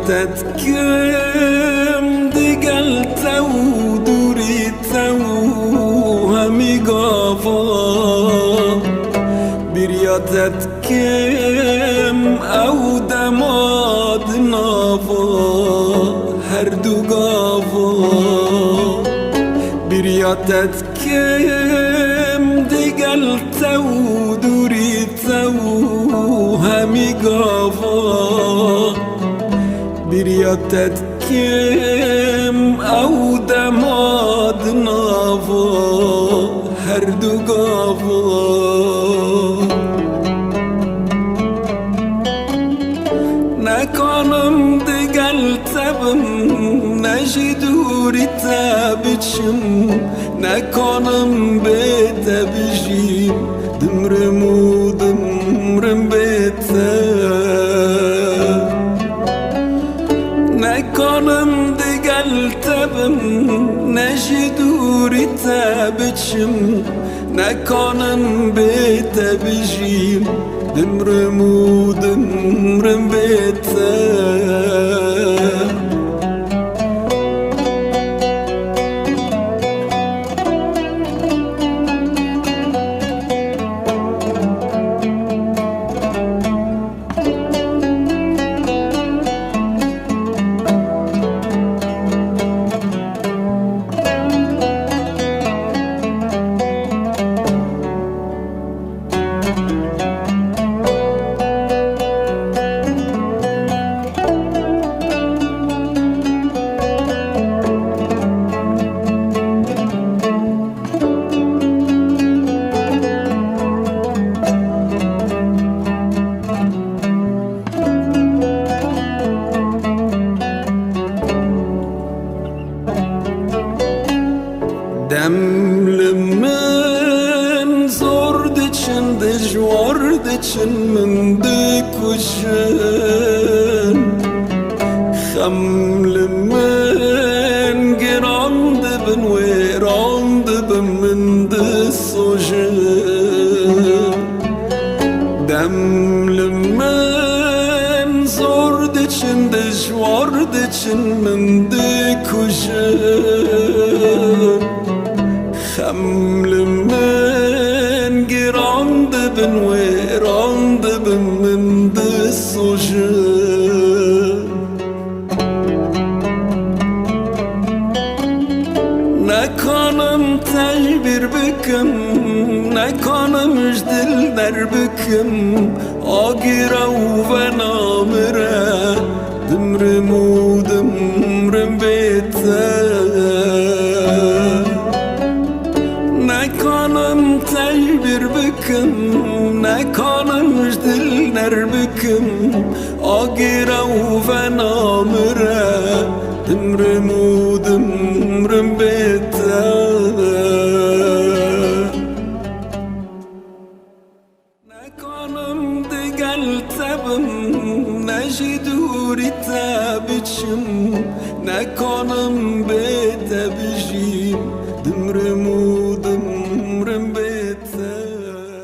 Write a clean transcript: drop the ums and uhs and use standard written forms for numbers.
تتكم دقلت ودوريت وهمي قافا برياتتكم او دماد نافا هردو قافا برياتتكم دقلت ودوريت وهمي قافا برياتتكم او دماد نافا هردو قافا نکنم دقلت بم نجدوری تابچم نکنم بیت بجیم دمرم و دمرم بیت نکنم دقلت بم نجدوری تابچم نکنم بیت بجیم دمرم و دمرم بیت دم لمن زور دچن دجوار دچن من دکوشن خم لمن گران دبن ویران دبن من دسوجن دم لمن زور دچن دجوار دچن من دکوشن خمل من گران دبن ویران دبن من دسوجن نکنم تعبیر بکم نکنم اجدل در بکم آگیره و نامره دمرم و دمرم بیتر نکنم تعبیر بکم نکنم اجدل در بکم آگیره و نامره دمرم و دمرم بیتر نکنم دقلت بم نجدوری تابچم نکنم بیت بجیم دمرم و